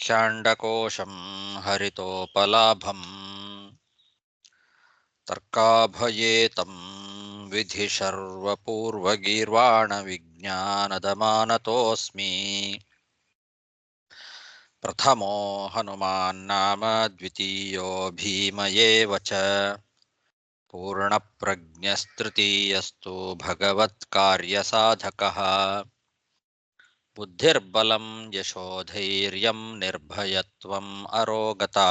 व्याख्याण्डकोशं हरितोपलाभम् तर्काभयेतं विधिशर्वपूर्वगीर्वाणविज्ञानदमानतोऽस्मि प्रथमो हनुमान्नाम द्वितीयो भीम एव च पूर्णप्रज्ञस्तृतीयस्तु भगवत्कार्यसाधकः बुद्धिर्बलं यशोधैर्यं निर्भयत्वम् अरोगता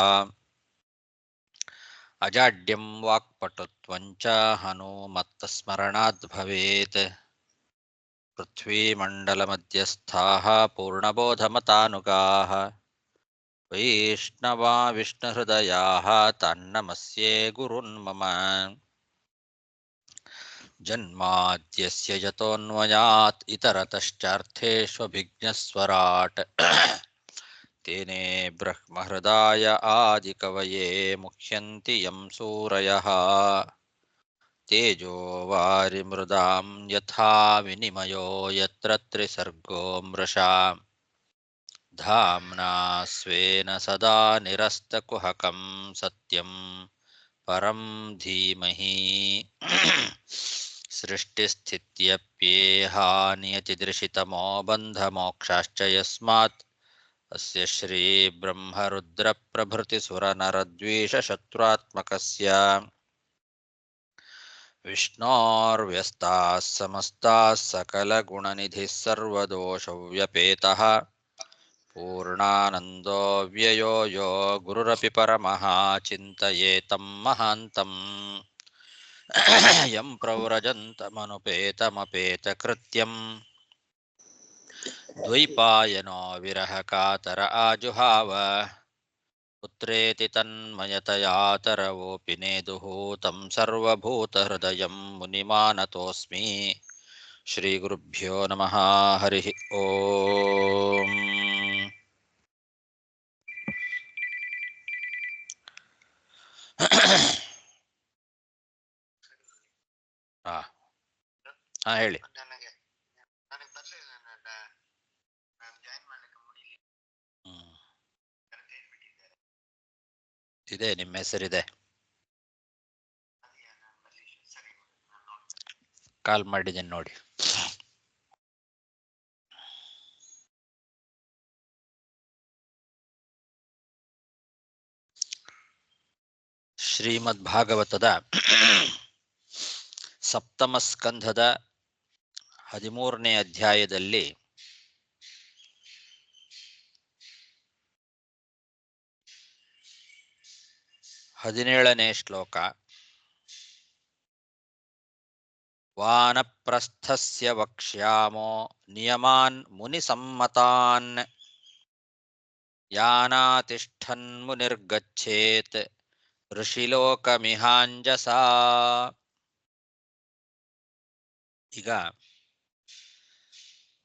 अजाड्यं वाक्पटुत्वं च हनुमत्स्मरणात् भवेत् पृथ्वीमण्डलमध्यस्थाः पूर्णबोधमतानुगाः वैष्णवा विष्णुहृदयाः तन्नमस्ये गुरुन्मम जन्माद्यस्य यतोऽन्वयात् इतरतश्चार्थेष्वभिज्ञस्वराट् तेने ब्रह्महृदाय आदिकवये मुह्यन्ति यं सूरयः तेजो वारिमृदां यथा विनिमयो यत्र त्रिसर्गो मृषा धाम्ना स्वेन सदा निरस्तकुहकं सत्यं परं धीमहि सृष्टिस्थित्यप्येहा नियतिदृशितमो बन्धमोक्षाश्च यस्मात् अस्य श्रीब्रह्मरुद्रप्रभृतिसुरनरद्वीषशत्रुत्मकस्य विष्णोर्व्यस्ताः समस्ताः सकलगुणनिधिः सर्वदोषव्यपेतः पूर्णानन्दो व्ययो यो गुरुरपि परमः चिन्तयेतं महान्तम् यं प्रव्रजन्तमनुपेतमपेतकृत्यम् द्वैपायनो विरहकातर आजुहाव पुत्रेति तन्मयतया तरवोऽपि नेदुः तं सर्वभूतहृदयं मुनिमानतोऽस्मि श्रीगुरुभ्यो नमः हरिः ओम् ಹೇಳಿ. ಇದೆ, ನಿಮ್ಮ ಹೆಸರಿದೆ. ಕಾಲ್ ಮಾಡಿದ್ದೀನಿ ನೋಡಿ. ಶ್ರೀಮದ್ ಭಾಗವತದ ಸಪ್ತಮ ಸ್ಕಂಧದ 13ನೇ ಅಧ್ಯಾಯದಲ್ಲಿ ಹದಿನೇಳನೇ ಶ್ಲೋಕ. ವಾನಪ್ರಸ್ಥಸ್ಯ ವಕ್ಷ್ಯಾಮೋ ನಿಯಮಾನ್ ಮುನಿಸಮ್ಮತಾನ್ ಯಾನಾತಿಷ್ಠನ್ ಮುನಿರ್ಗಚ್ಚೇತ್ ಋಷಿಲೋಕಮಿಹಾಂಜಸಾ. ಈಗ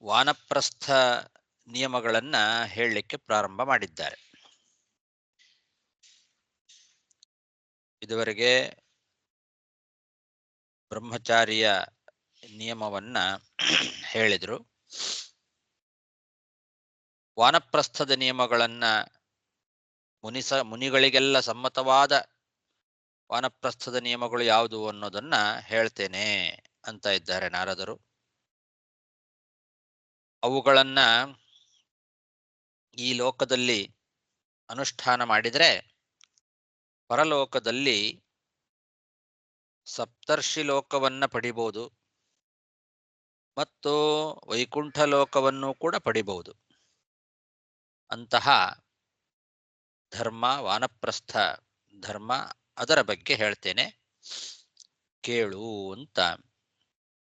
ವಾನಪ್ರಸ್ಥ ನಿಯಮಗಳನ್ನ ಹೇಳಲಿಕ್ಕೆ ಪ್ರಾರಂಭ ಮಾಡಿದ್ದಾರೆ. ಇದುವರೆಗೆ ಬ್ರಹ್ಮಚಾರಿಯ ನಿಯಮವನ್ನ ಹೇಳಿದ್ರು. ವಾನಪ್ರಸ್ಥದ ನಿಯಮಗಳನ್ನ ಮುನಿಗಳಿಗೆಲ್ಲ ಸಮ್ಮತವಾದ ವಾನಪ್ರಸ್ಥದ ನಿಯಮಗಳು ಯಾವುದು ಅನ್ನೋದನ್ನ ಹೇಳ್ತೇನೆ ಅಂತ ಇದ್ದಾರೆ ನಾರದರು. ಅವುಗಳನ್ನ ಈ ಲೋಕದಲ್ಲಿ ಅನುಷ್ಠಾನ ಮಾಡಿದರೆ ಪರಲೋಕದಲ್ಲಿ ಸಪ್ತರ್ಷಿ ಲೋಕವನ್ನ ಪಡಿಬಹುದು ಮತ್ತು ವೈಕುಂಠ ಲೋಕವನ್ನು ಕೂಡ ಪಡಿಬಹುದು. ಅಂತಹ ಧರ್ಮ, ವಾನಪ್ರಸ್ಥ ಧರ್ಮ, ಅದರ ಬಗ್ಗೆ ಹೇಳ್ತೇನೆ ಕೇಳು ಅಂತ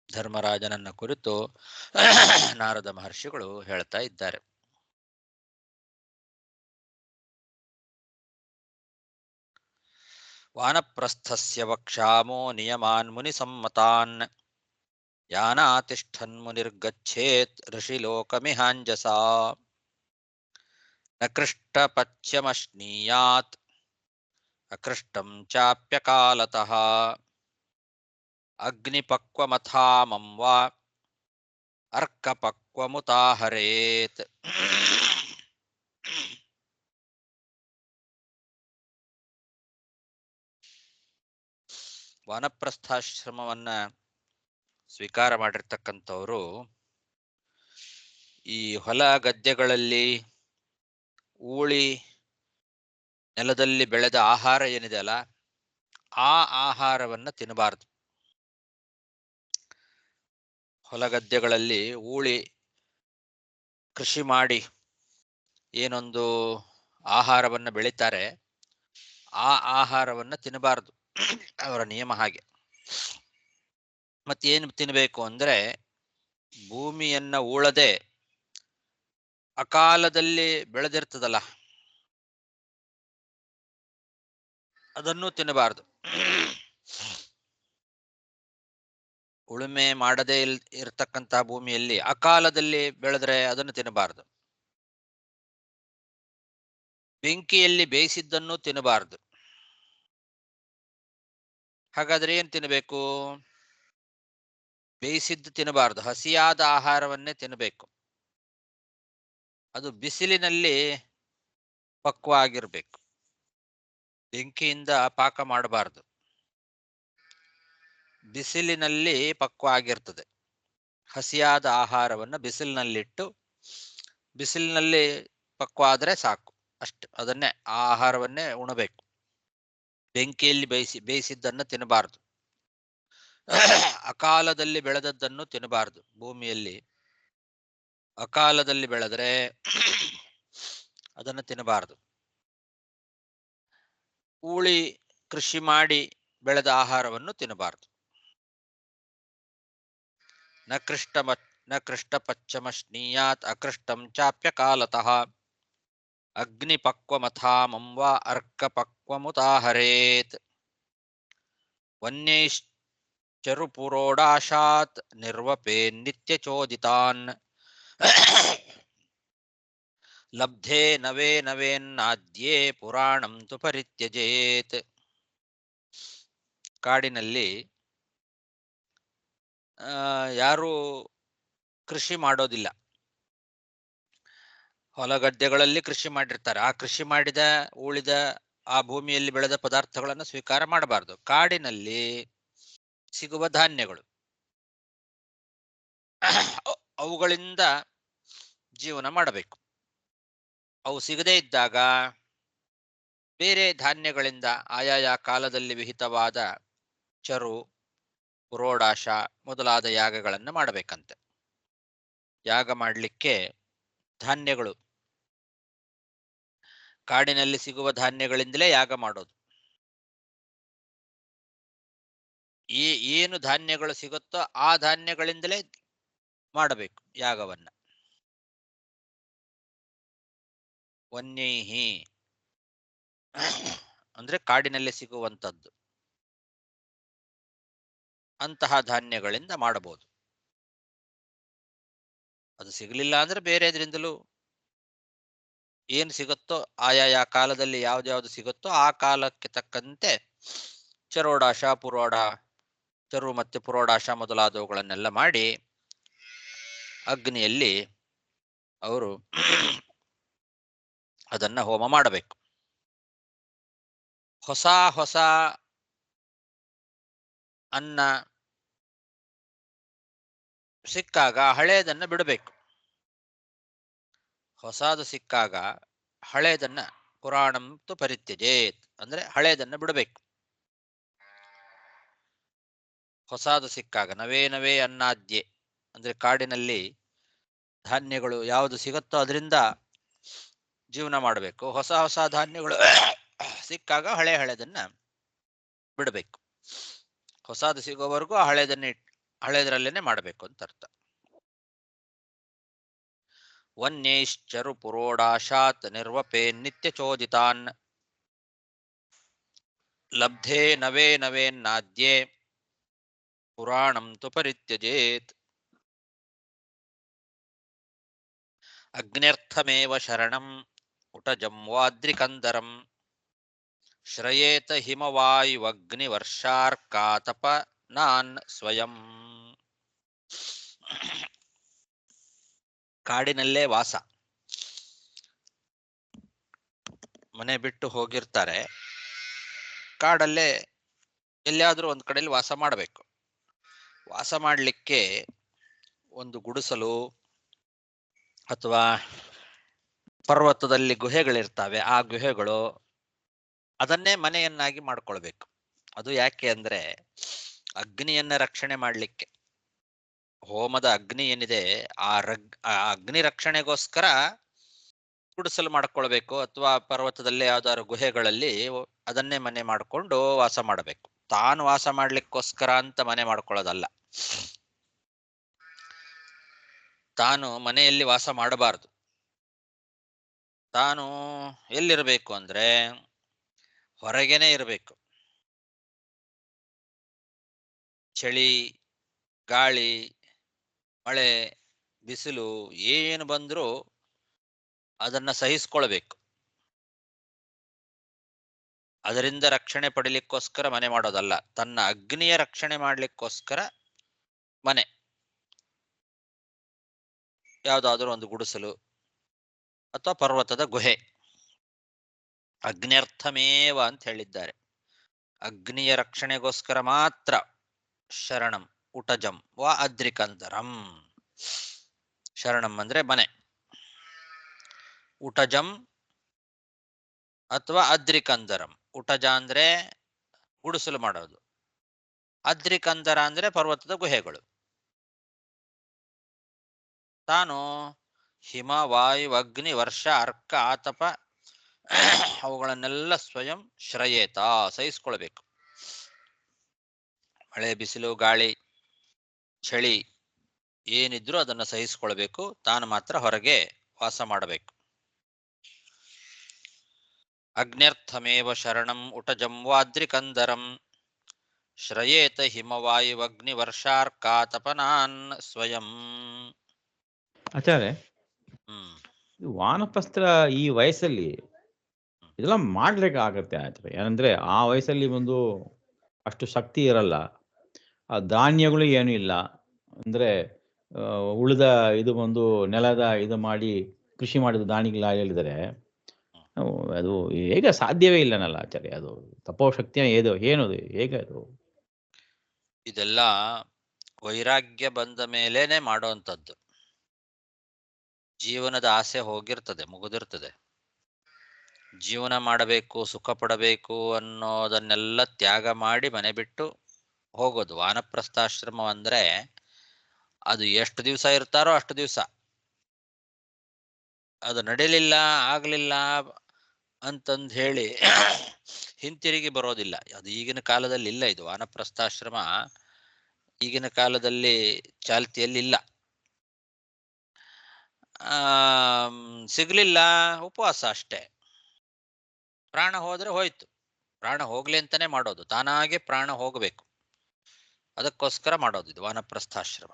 ಧರ್ಮರಾಜನನ್ನ ಕುರಿತು ನಾರದ ಮಹರ್ಷಿಗಳು ಹೇಳ್ತಾ ಇದ್ದಾರೆ. ವಾನಪ್ರಸ್ಥಸ್ಯ ವಕ್ಷ್ಯಾಮೋ ನಿಯಮಾನ್ ಮುನಿಸಮ್ಮತಾನ್ ಯಾನಾತಿಷ್ಠನ್ ಮುನಿರ್ಗಚ್ಚೇತ್ ಋಷಿಲೋಕಮಿಹಾಂಜಸಾ ನ ಕೃಷ್ಟಪಚ್ಯಮಶ್ನೀಯಾತ್ ಅಕೃಷ್ಟಂ ಚಾಪ್ಯಕಾಲತಃ ಅಗ್ನಿಪಕ್ವಮಥಾಮಂ ವಾ ಅರ್ಕಪಕ್ವಮುತಾಹರೇತ್. ವಾನಪ್ರಸ್ಥಾಶ್ರಮವನ್ನ ಸ್ವೀಕಾರ ಮಾಡಿರ್ತಕ್ಕಂಥವರು ಈ ಹೊಲ ಗದ್ದೆಗಳಲ್ಲಿ ಊಳಿ ನೆಲದಲ್ಲಿ ಬೆಳೆದ ಆಹಾರ ಏನಿದೆ ಅಲ್ಲ, ಆ ಆಹಾರವನ್ನ ತಿನ್ನಬಾರದು. ಹೊಲಗದ್ದೆಗಳಲ್ಲಿ ಊಳಿ ಕೃಷಿ ಮಾಡಿ ಏನೊಂದು ಆಹಾರವನ್ನ ಬೆಳೀತಾರೆ, ಆ ಆಹಾರವನ್ನ ತಿನ್ನಬಾರದು. ಅವರ ನಿಯಮ ಹಾಗೆ. ಮತ್ತೇನು ತಿನ್ನಬೇಕು ಅಂದ್ರೆ, ಭೂಮಿಯನ್ನ ಊಳದೆ ಅಕಾಲದಲ್ಲಿ ಬೆಳೆದಿರ್ತದಲ್ಲ ಅದನ್ನು ತಿನ್ನಬಾರದು. ಉಳುಮೆ ಮಾಡದೇ ಇರತಕ್ಕಂತ ಭೂಮಿಯಲ್ಲಿ ಅಕಾಲದಲ್ಲಿ ಬೆಳೆದ್ರೆ ಅದನ್ನು ತಿನ್ನಬಾರದು. ಬೆಂಕಿಯಲ್ಲಿ ಬೇಯಿಸಿದ್ದನ್ನು ತಿನ್ನಬಾರದು. ಹಾಗಾದ್ರೆ ಏನ್ ತಿನ್ನಬೇಕು? ಬೇಯಿಸಿದ್ದು ತಿನ್ನಬಾರದು, ಹಸಿಯಾದ ಆಹಾರವನ್ನೇ ತಿನ್ನಬೇಕು. ಅದು ಬಿಸಿಲಿನಲ್ಲಿ ಪಕ್ವ ಆಗಿರ್ಬೇಕು. ಬೆಂಕಿಯಿಂದ ಪಾಕ ಮಾಡಬಾರದು, ಬಿಸಿಲಿನಲ್ಲಿ ಪಕ್ವ ಆಗಿರ್ತದೆ. ಹಸಿಯಾದ ಆಹಾರವನ್ನ ಬಿಸಿಲಿನಲ್ಲಿಟ್ಟು ಬಿಸಿಲಿನಲ್ಲಿ ಪಕ್ವ ಆದ್ರೆ ಸಾಕು, ಅಷ್ಟು. ಅದನ್ನೇ, ಆ ಆಹಾರವನ್ನೇ ಉಣಬೇಕು. ಬೆಂಕಿಯಲ್ಲಿ ಬೇಯಿಸಿದ್ದನ್ನು ತಿನ್ನಬಾರದು. ಅಕಾಲದಲ್ಲಿ ಬೆಳೆದದ್ದನ್ನು ತಿನ್ನಬಾರದು. ಭೂಮಿಯಲ್ಲಿ ಅಕಾಲದಲ್ಲಿ ಬೆಳೆದ್ರೆ ಅದನ್ನು ತಿನ್ನಬಾರದು. ಊಳಿ ಕೃಷಿ ಮಾಡಿ ಬೆಳೆದ ಆಹಾರವನ್ನು ತಿನ್ನಬಾರದು. ನ ಕೃಷ್ಟ ಪಚ್ಚಮಶ್ನೀಯಾತ್ ಅಕೃಷ್ಟಂ ಚಾಪ್ಯ ಕಾಲತಃ ಅಗ್ನಿಪಕ್ವಮಥಾಮಂ ವಾ ಅರ್ಕಪಕ್ವಮುದಾಹರೇತ್. ವನ್ಯೈಶ್ಚರುಪುರೋಡಾಶಾತ್ ನಿರ್ವಪೇನ್ನಿತ್ಯಚೋದಿತಾನ್ ಲಬ್ಧೇ ನವೇ ನವೇನ್ನಾದ್ಯೇ ಪುರಾಣಂ ತು ಪರಿತ್ಯಜೇತ್. ಕಾಡಿನಲ್ಲಿ ಯಾರು ಕೃಷಿ ಮಾಡೋದಿಲ್ಲ. ಹೊಲಗದ್ದೆಗಳಲ್ಲಿ ಕೃಷಿ ಮಾಡಿರ್ತಾರೆ. ಆ ಕೃಷಿ ಮಾಡಿದ ಉಳಿದ ಆ ಭೂಮಿಯಲ್ಲಿ ಬೆಳೆದ ಪದಾರ್ಥಗಳನ್ನು ಸ್ವೀಕಾರ ಮಾಡಬಾರದು. ಕಾಡಿನಲ್ಲಿ ಸಿಗುವ ಧಾನ್ಯಗಳು, ಅವುಗಳಿಂದ ಜೀವನ ಮಾಡಬೇಕು. ಅವು ಸಿಗದೇ ಇದ್ದಾಗ ಬೇರೆ ಧಾನ್ಯಗಳಿಂದ ಆಯಾಯ ಕಾಲದಲ್ಲಿ ವಿಹಿತವಾದ ಚರು, ಪುರೋಡಾಶ ಮೊದಲಾದ ಯಾಗಗಳನ್ನು ಮಾಡಬೇಕಂತೆ. ಯಾಗ ಮಾಡಲಿಕ್ಕೆ ಧಾನ್ಯಗಳು, ಕಾಡಿನಲ್ಲಿ ಸಿಗುವ ಧಾನ್ಯಗಳಿಂದಲೇ ಯಾಗ ಮಾಡೋದು. ಏನು ಧಾನ್ಯಗಳು ಸಿಗುತ್ತೋ ಆ ಧಾನ್ಯಗಳಿಂದಲೇ ಮಾಡಬೇಕು ಯಾಗವನ್ನ. ವನ್ಯೈಹಿ ಅಂದ್ರೆ ಕಾಡಿನಲ್ಲಿ ಸಿಗುವಂಥದ್ದು, ಅಂತಹ ಧಾನ್ಯಗಳಿಂದ ಮಾಡಬಹುದು. ಅದು ಸಿಗಲಿಲ್ಲ ಅಂದ್ರೆ ಬೇರೆದ್ರಿಂದಲೂ ಏನು ಸಿಗುತ್ತೋ, ಆಯಾಯ ಕಾಲದಲ್ಲಿ ಯಾವ್ದು ಸಿಗುತ್ತೋ ಆ ಕಾಲಕ್ಕೆ ತಕ್ಕಂತೆ ಚರೋಡಾಶ, ಚರು ಮತ್ತೆ ಪುರೋಡಾಶ ಮೊದಲಾದವುಗಳನ್ನೆಲ್ಲ ಮಾಡಿ ಅಗ್ನಿಯಲ್ಲಿ ಅವರು ಅದನ್ನ ಹೋಮ ಮಾಡಬೇಕು. ಹೊಸ ಹೊಸ ಅನ್ನ ಸಿಕ್ಕಾಗ ಹಳೇದನ್ನ ಬಿಡಬೇಕು. ಹೊಸದು ಸಿಕ್ಕಾಗ ಹಳೇದನ್ನ ಪುರಾಣಂ ತು ಪರಿತ್ಯಜೇತ್ ಅಂದ್ರೆ ಹಳೇದನ್ನ ಬಿಡಬೇಕು. ಹೊಸದು ಸಿಕ್ಕಾಗ ನವೇ ನವೇ ಅನ್ನಾದ್ಯೆ ಅಂದ್ರೆ ಕಾಡಿನಲ್ಲಿ ಧಾನ್ಯಗಳು ಯಾವುದು ಸಿಗುತ್ತೋ ಅದರಿಂದ ಜೀವನ ಮಾಡಬೇಕು. ಹೊಸ ಹೊಸ ಧಾನ್ಯಗಳು ಸಿಕ್ಕಾಗ ಹಳೇದನ್ನ ಬಿಡಬೇಕು. ಹೊಸದು ಸಿಗೋವರೆಗೂ ಹಳೇದ್ರಲ್ಲೇನೆ ಮಾಡಬೇಕು ಅಂತ ಅರ್ಥ. ವನ್ಯೈಶ್ಚರು ಪುರೋಡಾಶಾತ್ ನಿರ್ವಪೇನ್ನಿತ್ಯ ಚೋದಿತಾನ್ ಲಬ್ಧೇ ನವೇ ನವೇನ್ನಾದ್ಯೇ ಪುರಾಣಂ ತು ಪರಿತ್ಯಜೇತ್. ಅಗ್ನ್ಯರ್ಥಮೇವ ಶರಣಂ ಉಟಜಂ ವಾದ್ರಿಕಂದರಂ ಶ್ರಯೇತ ಹಿಮವಾಯುವಗ್ನಿವರ್ಷಾರ್ಕಾತಪನಾನ್ ಸ್ವಯಂ. ಕಾಡಿನಲ್ಲೇ ವಾಸ, ಮನೆ ಬಿಟ್ಟು ಹೋಗಿರ್ತಾರೆ, ಕಾಡಲ್ಲೇ ಎಲ್ಲಿಯಾದ್ರೂ ಒಂದ್ ಕಡೆಯಲ್ಲಿ ವಾಸ ಮಾಡಬೇಕು. ವಾಸ ಮಾಡಲಿಕ್ಕೆ ಒಂದು ಗುಡಿಸಲು ಅಥವಾ ಪರ್ವತದಲ್ಲಿ ಗುಹೆಗಳಿರ್ತವೆ, ಆ ಗುಹೆಗಳು ಅದನ್ನೇ ಮನೆಯನ್ನಾಗಿ ಮಾಡ್ಕೊಳ್ಬೇಕು. ಅದು ಯಾಕೆ ಅಂದ್ರೆ ಅಗ್ನಿಯನ್ನ ರಕ್ಷಣೆ ಮಾಡಲಿಕ್ಕೆ. ಹೋಮದ ಅಗ್ನಿ ಏನಿದೆ, ಆ ಅಗ್ನಿ ರಕ್ಷಣೆಗೋಸ್ಕರ ಗುಡಿಸಲು ಮಾಡ್ಕೊಳ್ಬೇಕು, ಅಥವಾ ಪರ್ವತದಲ್ಲಿ ಯಾವ್ದಾದ್ರು ಗುಹೆಗಳಲ್ಲಿ ಅದನ್ನೇ ಮನೆ ಮಾಡಿಕೊಂಡು ವಾಸ ಮಾಡಬೇಕು. ತಾನು ವಾಸ ಮಾಡ್ಲಿಕ್ಕೋಸ್ಕರ ಅಂತ ಮನೆ ಮಾಡ್ಕೊಳ್ಳೋದಲ್ಲ. ತಾನು ಮನೆಯಲ್ಲಿ ವಾಸ ಮಾಡಬಾರದು. ತಾನು ಎಲ್ಲಿರಬೇಕು ಅಂದ್ರೆ ಹೊರಗೇನೆ ಇರಬೇಕು. ಚಳಿ, ಗಾಳಿ, ಮಳೆ, ಬಿಸಿಲು ಏನು ಬಂದ್ರೂ ಅದನ್ನ ಸಹಿಸ್ಕೊಳ್ಬೇಕು. ಅದರಿಂದ ರಕ್ಷಣೆ ಪಡಿಲಿಕ್ಕೋಸ್ಕರ ಮನೆ ಮಾಡೋದಲ್ಲ, ತನ್ನ ಅಗ್ನಿಯ ರಕ್ಷಣೆ ಮಾಡ್ಲಿಕ್ಕೋಸ್ಕರ ಮನೆ. ಯಾವ್ದಾದ್ರೂ ಒಂದು ಗುಡಿಸಲು ಅಥವಾ ಪರ್ವತದ ಗುಹೆ. ಅಗ್ನ್ಯರ್ಥಮೇವ ಅಂತ ಹೇಳಿದ್ದಾರೆ. ಅಗ್ನಿಯ ರಕ್ಷಣೆಗೋಸ್ಕರ ಮಾತ್ರ ಶರಣಂ ಉಟಜಂ ವಾ ಅದ್ರಿಕಂದರಂ. ಶರಣಂ ಅಂದ್ರೆ ಮನೆ, ಉಟಜಂ ಅಥವಾ ಅದ್ರಿಕಂದರಂ. ಉಟಜ ಅಂದ್ರೆ ಗುಡಿಸಲು ಮಾಡೋದು, ಅದ್ರಿಕಂದರ ಅಂದ್ರೆ ಪರ್ವತದ ಗುಹೆಗಳು. ತಾನು ಹಿಮ, ವಾಯು, ಅಗ್ನಿ, ವರ್ಷ, ಅರ್ಕ, ಆತಪ ಅವುಗಳನ್ನೆಲ್ಲ ಸ್ವಯಂ ಶ್ರಯೇತ ಸಹಿಸ್ಕೊಳ್ಬೇಕು. ಮಳೆ, ಬಿಸಿಲು, ಗಾಳಿ, ಚಳಿ ಏನಿದ್ರು ಅದನ್ನು ಸಹಿಸ್ಕೊಳ್ಬೇಕು. ತಾನು ಮಾತ್ರ ಹೊರಗೆ ವಾಸ ಮಾಡಬೇಕು. ಅಗ್ನ್ಯರ್ಥಮೇವ ಶರಣಂ ಉಟಜಂ ವಾದ್ರಿಕಂದರಂ ಶ್ರಯೇತ ಹಿಮವಾಯುವಗ್ನಿ ವರ್ಷಾರ್ಕಾತಪನಾನ್ ಸ್ವಯಂ. ಆಚಾರ್ಯ, ವಾನಪ್ರಸ್ಥ ಈ ವಯಸ್ಸಲ್ಲಿ ಇದೆಲ್ಲ ಮಾಡ್ಲಿಕ್ಕೆ ಆಗತ್ತೆ ಆಚಾರ್ಯ. ಏನಂದ್ರೆ ಆ ವಯಸ್ಸಲ್ಲಿ ಒಂದು ಅಷ್ಟು ಶಕ್ತಿ ಇರಲ್ಲ, ಆ ಧಾನ್ಯಗಳು ಏನೂ ಇಲ್ಲ. ಅಂದ್ರೆ ಉಳಿದ ಇದು ಒಂದು ನೆಲದ ಇದು ಮಾಡಿ ಕೃಷಿ ಮಾಡಿದ ದಾನಿಗಳ ಹೇಳಿದರೆ ಅದು ಹೇಗೆ ಸಾಧ್ಯವೇ ಇಲ್ಲನಲ್ಲ ಆಚಾರ್ಯ. ಅದು ತಪೋಶಕ್ತಿಯ ಏನದು ಹೇಗೆ ಅದು? ಇದೆಲ್ಲ ವೈರಾಗ್ಯ ಬಂದ ಮೇಲೇನೆ ಮಾಡುವಂಥದ್ದು. ಜೀವನದ ಆಸೆ ಹೋಗಿರ್ತದೆ, ಮುಗಿದಿರ್ತದೆ. ಜೀವನ ಮಾಡಬೇಕು, ಸುಖ ಪಡಬೇಕು ಅನ್ನೋದನ್ನೆಲ್ಲ ತ್ಯಾಗ ಮಾಡಿ ಮನೆ ಬಿಟ್ಟು ಹೋಗೋದು. ವಾನಪ್ರಸ್ಥಾಶ್ರಮ ಅಂದ್ರೆ ಅದು ಎಷ್ಟು ದಿವಸ ಇರ್ತಾರೋ ಅಷ್ಟು ದಿವಸ. ಅದು ನಡೀಲಿಲ್ಲ, ಆಗ್ಲಿಲ್ಲ ಅಂತಂದು ಹೇಳಿ ಹಿಂತಿರುಗಿ ಬರೋದಿಲ್ಲ. ಅದು ಈಗಿನ ಕಾಲದಲ್ಲಿ ಇಲ್ಲ. ಇದು ವಾನಪ್ರಸ್ಥಾಶ್ರಮ ಈಗಿನ ಕಾಲದಲ್ಲಿ ಚಾಲ್ತಿಯಲ್ಲಿ ಇಲ್ಲ. ಸಿಗ್ಲಿಲ್ಲ, ಉಪವಾಸ ಅಷ್ಟೇ. ಪ್ರಾಣ ಹೋದ್ರೆ ಹೋಯ್ತು. ಪ್ರಾಣ ಹೋಗ್ಲಿ ಅಂತಾನೆ ಮಾಡೋದು, ತಾನಾಗೆ ಪ್ರಾಣ ಹೋಗಬೇಕು, ಅದಕ್ಕೋಸ್ಕರ ಮಾಡೋದು ಇದು ವಾನಪ್ರಸ್ಥಾಶ್ರಮ.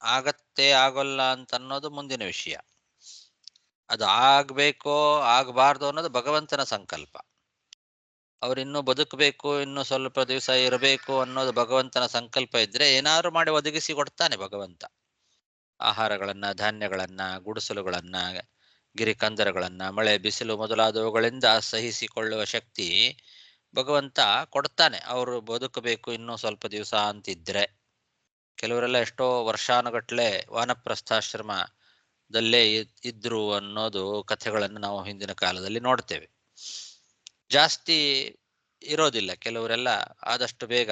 ಆಗತ್ತೆ ಆಗೋಲ್ಲ ಅಂತ ಅನ್ನೋದು ಮುಂದಿನ ವಿಷಯ. ಅದು ಆಗ್ಬೇಕೋ ಆಗಬಾರ್ದು ಅನ್ನೋದು ಭಗವಂತನ ಸಂಕಲ್ಪ. ಅವ್ರಿನ್ನೂ ಬದುಕಬೇಕು, ಇನ್ನೂ ಸ್ವಲ್ಪ ದಿವಸ ಇರಬೇಕು ಅನ್ನೋದು ಭಗವಂತನ ಸಂಕಲ್ಪ ಇದ್ರೆ ಏನಾದ್ರು ಮಾಡಿ ಒದಗಿಸಿ ಕೊಡ್ತಾನೆ ಭಗವಂತ. ಆಹಾರಗಳನ್ನ, ಧಾನ್ಯಗಳನ್ನ, ಗುಡಿಸಲುಗಳನ್ನ, ಗಿರಿಕಂದರಗಳನ್ನ, ಮಳೆ, ಬಿಸಿಲು ಮೊದಲಾದವುಗಳಿಂದ ಸಹಿಸಿಕೊಳ್ಳುವ ಶಕ್ತಿ ಭಗವಂತ ಕೊಡ್ತಾನೆ. ಅವರು ಬದುಕಬೇಕು ಇನ್ನೂ ಸ್ವಲ್ಪ ದಿವಸ ಅಂತಿದ್ರೆ. ಕೆಲವರೆಲ್ಲ ಎಷ್ಟೋ ವರ್ಷಾನುಗಟ್ಲೆ ವಾನಪ್ರಸ್ಥಾಶ್ರಮದಲ್ಲೇ ಇದ್ರು ಅನ್ನೋದು ಕಥೆಗಳನ್ನು ನಾವು ಹಿಂದಿನ ಕಾಲದಲ್ಲಿ ನೋಡ್ತೇವೆ. ಜಾಸ್ತಿ ಇರೋದಿಲ್ಲ. ಕೆಲವರೆಲ್ಲ ಆದಷ್ಟು ಬೇಗ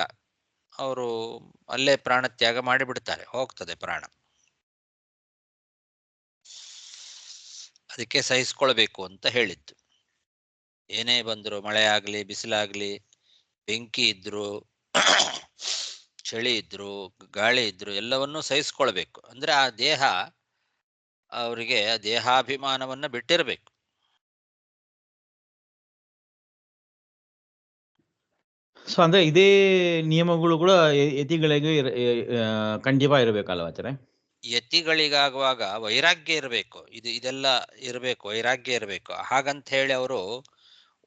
ಅವರು ಅಲ್ಲೇ ಪ್ರಾಣ ತ್ಯಾಗ ಮಾಡಿಬಿಡ್ತಾರೆ, ಹೋಗ್ತದೆ ಪ್ರಾಣ. ಅದಕ್ಕೆ ಸಹಿಸ್ಕೊಳ್ಬೇಕು ಅಂತ ಹೇಳಿದ್ದು. ಏನೇ ಬಂದ್ರು, ಮಳೆ ಆಗ್ಲಿ, ಬಿಸಿಲಾಗ್ಲಿ, ಬೆಂಕಿ ಇದ್ರು, ಚಳಿ ಇದ್ರು, ಗಾಳಿ ಇದ್ರು, ಎಲ್ಲವನ್ನೂ ಸಹಿಸ್ಕೊಳ್ಬೇಕು. ಅಂದ್ರೆ ಆ ದೇಹ, ಅವರಿಗೆ ದೇಹಾಭಿಮಾನವನ್ನ ಬಿಟ್ಟಿರ್ಬೇಕು. ಸೊ ಅಂದ್ರೆ ಇದೇ ನಿಯಮಗಳು ಕೂಡ ಯತಿಗಳಿಗೆ ಖಂಡಿತ ಇರಬೇಕಲ್ವ ಆಚಾರ್ಯ? ಯತಿಗಳಿಗಾಗುವಾಗ ವೈರಾಗ್ಯ ಇರಬೇಕು. ಇದೆಲ್ಲ ಇರಬೇಕು, ವೈರಾಗ್ಯ ಇರಬೇಕು. ಹಾಗಂತ ಹೇಳಿ ಅವರು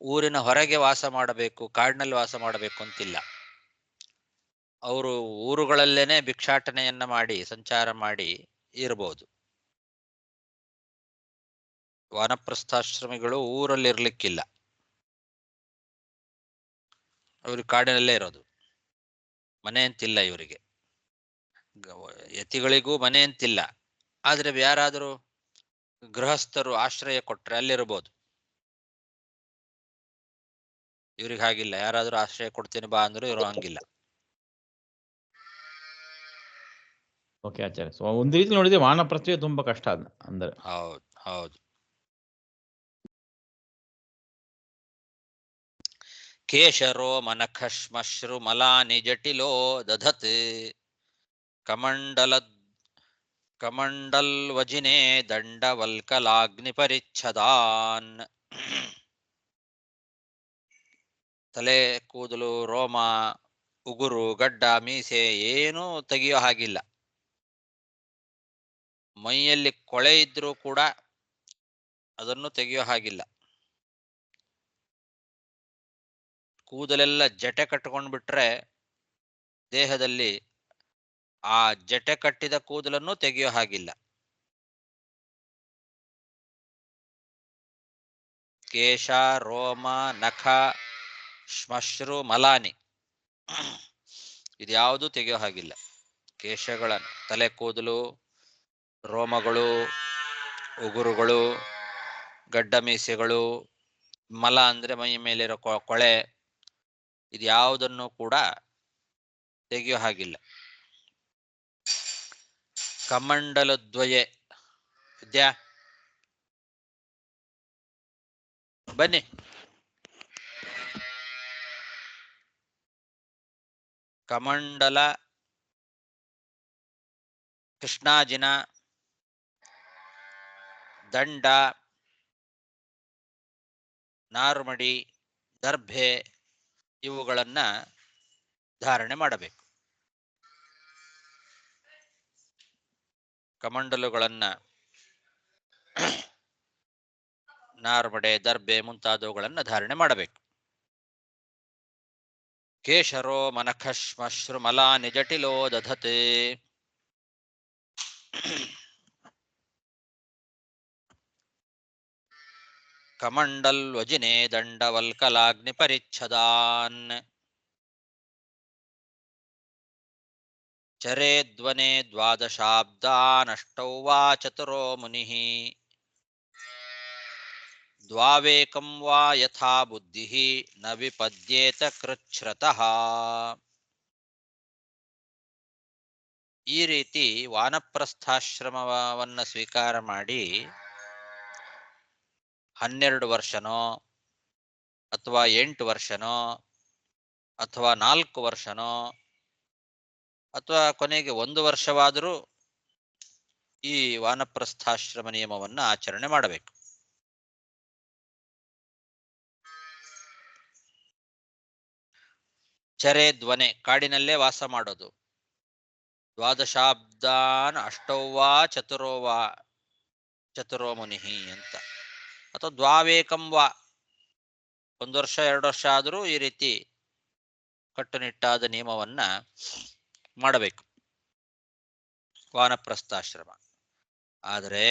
ಊರಿನ ಹೊರಗೆ ವಾಸ ಮಾಡಬೇಕು, ಕಾಡಿನಲ್ಲಿ ವಾಸ ಮಾಡಬೇಕು ಅಂತಿಲ್ಲ. ಅವರು ಊರುಗಳಲ್ಲೇನೆ ಭಿಕ್ಷಾಟನೆಯನ್ನ ಮಾಡಿ, ಸಂಚಾರ ಮಾಡಿ ಇರಬಹುದು. ವಾನಪ್ರಸ್ಥಾಶ್ರಮಿಗಳು ಊರಲ್ಲಿ ಇರ್ಲಿಕ್ಕಿಲ್ಲ. ಅವ್ರಿಗೆ ಕಾಡಿನಲ್ಲೇ ಇರೋದು, ಮನೆ ಅಂತಿಲ್ಲ ಇವರಿಗೆ. ಯತಿಗಳಿಗೂ ಮನೆ ಅಂತಿಲ್ಲ, ಆದ್ರೆ ಯಾರಾದರೂ ಗೃಹಸ್ಥರು ಆಶ್ರಯ ಕೊಟ್ರೆ ಅಲ್ಲಿರ್ಬೋದು. ಇವ್ರಿಗೆ ಹಾಗಿಲ್ಲ, ಯಾರಾದ್ರೂ ಆಶ್ರಯ ಕೊಡ್ತೀನಿ ಬಾ ಅಂದ್ರು ಇವರು ಹಂಗಿಲ್ಲ. ಓಕೆ ಆಚಾರ್ಯ. ಸೊ ಒಂದು ರೀತಿ ನೋಡಿದ್ರೆ ವಾನಪ್ರಸ್ಥವೇ ತುಂಬಾ ಕಷ್ಟ ಅಂದ್ರೆ. ಹೌದು ಹೌದು. ಕೇಶರೋ ಮನಖಶ್ಮಶ್ರು ಮಲಾನಿ ಜಟಿಲೋ ದಧತ್ ಕಮಂಡಲ್ವಜಿನೇ ದಂಡವಲ್ಕಲಾಗ್ನಿ ಪರಿಚ್ಛದಾನ್. ತಲೆ ಕೂದಲು, ರೋಮ, ಉಗುರು, ಗಡ್ಡ, ಮೀಸೆ ಏನೂ ತೆಗೆಯೋ ಹಾಗಿಲ್ಲ. ಮೈಯಲ್ಲಿ ಕೊಳೆ ಇದ್ರೂ ಕೂಡ ಅದನ್ನು ತೆಗೆಯೋ ಹಾಗಿಲ್ಲ. ಕೂದಲೆಲ್ಲ ಜಟೆ ಕಟ್ಕೊಂಡು ಬಿಟ್ರೆ ದೇಹದಲ್ಲಿ ಆ ಜಟೆ ಕಟ್ಟಿದ ಕೂದಲನ್ನು ತೆಗೆಯೋ ಹಾಗಿಲ್ಲ. ಕೇಶ, ರೋಮ, ನಖ, ಶ್ಮಶ್ರು, ಮಲಾನಿ ಇದ್ಯಾವುದೂ ತೆಗೆಯೋ ಹಾಗಿಲ್ಲ. ಕೇಶಗಳ, ತಲೆ ಕೂದಲು, ರೋಮಗಳು, ಉಗುರುಗಳು, ಗಡ್ಡ ಮೀಸೆಗಳು, ಮಲ ಅಂದ್ರೆ ಮೈ ಮೇಲಿರೋ ಕೊಳೆ, ಇದ್ಯಾವುದನ್ನು ಕೂಡ ತೆಗೆಯೋ ಹಾಗಿಲ್ಲ. ಕಮಂಡಲದ್ವಯೇ, ವಿದ್ಯಾ ಬನ್ನಿ. ಕಮಂಡಲ, ಕೃಷ್ಣಾಜಿನ, ದಂಡ, ನಾರುಮಡಿ, ದರ್ಭೆ ಇವುಗಳನ್ನ ಧಾರಣೆ ಮಾಡಬೇಕು. ಕಮಂಡಲುಗಳನ್ನ, ನಾರುಮಡೆ, ದರ್ಭೆ ಮುಂತಾದವುಗಳನ್ನ ಧಾರಣೆ ಮಾಡಬೇಕು. ಕೇಶರೋ ಮನಖಶ್ಮಶ್ರು ಮಲಾನಿ ಜಟಿಲೋ ದಧತೆ. ಕಮಂಡಲ್ವಜಿನೇ ದಂಡವಲ್ಕಲಾಗ್ನಿ ಪರಿಚ್ಛದಾನ್. ಚರೇದ್ವನೆ ದ್ವಾದಶಾಬ್ದಾನಷ್ಟೌ ವಾ ಚತುರೋ ಮುನಿಃ. ದ್ವಾವೇಕಂ ವಾ ಯಥಾ ಬುದ್ಧಿಃ ನ ವಿಪದ್ಯೇತ ಕೃಚ್ಛ್ರತಃ. ಈ ರೀತಿ ವಾನಪ್ರಸ್ಥಾಶ್ರಮವನ್ನು ಸ್ವೀಕಾರ ಮಾಡಿ 12 ವರ್ಷನೋ ಅಥವಾ 8 ವರ್ಷನೋ ಅಥವಾ 4 ವರ್ಷನೋ ಅಥವಾ ಕೊನೆಗೆ 1 ವರ್ಷವಾದರೂ ಈ ವಾನಪ್ರಸ್ಥಾಶ್ರಮ ನಿಯಮವನ್ನು ಆಚರಣೆ ಮಾಡಬೇಕು. ಚರೆ ಧ್ವನೆ, ಕಾಡಿನಲ್ಲೇ ವಾಸ ಮಾಡೋದು. ದ್ವಾದಶಾಬ್ದಾನ್ ಅಷ್ಟೌವಾ ಚತುರೋ ಮುನಿಹಿ ಅಂತ, ಅಥವಾ ದ್ವಾವೇಕಂ ವಾ, 1 ವರ್ಷ 2 ವರ್ಷ ಆದರೂ ಈ ರೀತಿ ಕಟ್ಟುನಿಟ್ಟಾದ ನಿಯಮವನ್ನ ಮಾಡಬೇಕು ವಾನಪ್ರಸ್ಥಾಶ್ರಮ. ಆದರೆ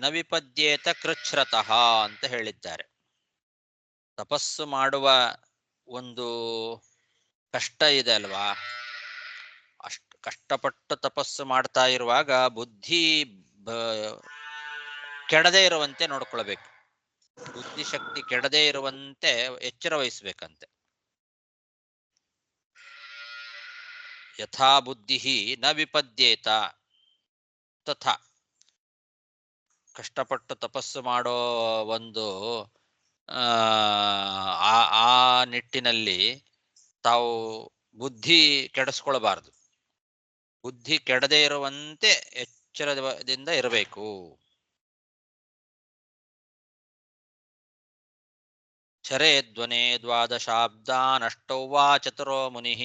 ನವಿಪದ್ಯೇತ ಕೃಚ್ಛ್ರತಃ ಅಂತ ಹೇಳಿದ್ದಾರೆ. ತಪಸ್ಸು ಮಾಡುವ ಒಂದು ಕಷ್ಟ ಇದೆ ಅಲ್ವಾ, ಅಷ್ಟು ಕಷ್ಟಪಟ್ಟು ತಪಸ್ಸು ಮಾಡ್ತಾ ಇರುವಾಗ ಬುದ್ಧಿ ಕೆಡದೇ ಇರುವಂತೆ ನೋಡ್ಕೊಳ್ಬೇಕು. ಬುದ್ಧಿಶಕ್ತಿ ಕೆಡದೇ ಇರುವಂತೆ ಎಚ್ಚರ ವಹಿಸ್ಬೇಕಂತೆ. ಯಥಾ ಬುದ್ಧಿ ನ ವಿಪದ್ಯೇತ ತಥಾ. ಕಷ್ಟಪಟ್ಟು ತಪಸ್ಸು ಮಾಡೋ ಒಂದು ಆ ನಿಟ್ಟಿನಲ್ಲಿ ತಾವು ಬುದ್ಧಿ ಕೆಡಿಸ್ಕೊಳ್ಬಾರ್ದು. ಬುದ್ಧಿ ಕೆಡದೇ ಇರುವಂತೆ ಎಚ್ಚರದಿಂದ ಇರಬೇಕು. ಚರೆ ಧ್ವನೆ ದ್ವಾದಶಾಬ್ದಾನಷ್ಟೌ ವಾ ಚತುರೋ ಮುನಿಃ.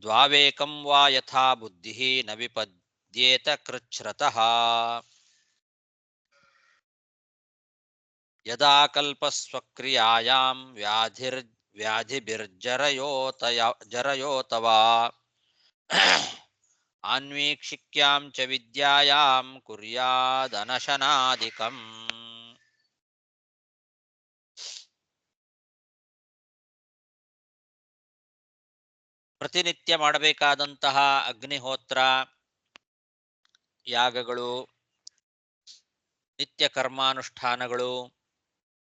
ದ್ವಾವೇಕಂ ವಾ ಯಥಾ ಬುದ್ಧಿಃ ನ ವಿಪದ್ಯೇತ ಕೃಚ್ಛ್ರತಃ. ಯದಾ ಕಲ್ಪಸ್ವಕ್ರಿಯಾಯಾಂ ವ್ಯಾಧಿಭಿರ್ಜರಯೋತವಾ ಆನ್ವೀಕ್ಷಿಕ್ಯಾಂ ಚ ವಿದ್ಯಾಯಾಂ ಕುರ್ಯಾದನಶನಾದಿಕಂ. ಪ್ರತಿನಿತ್ಯ ಮಾಡಬೇಕಾದಂತಹ ಅಗ್ನಿಹೋತ್ರ ಯಾಗಗಳು, ನಿತ್ಯ ಕರ್ಮಾನುಷ್ಠಾನಗಳು,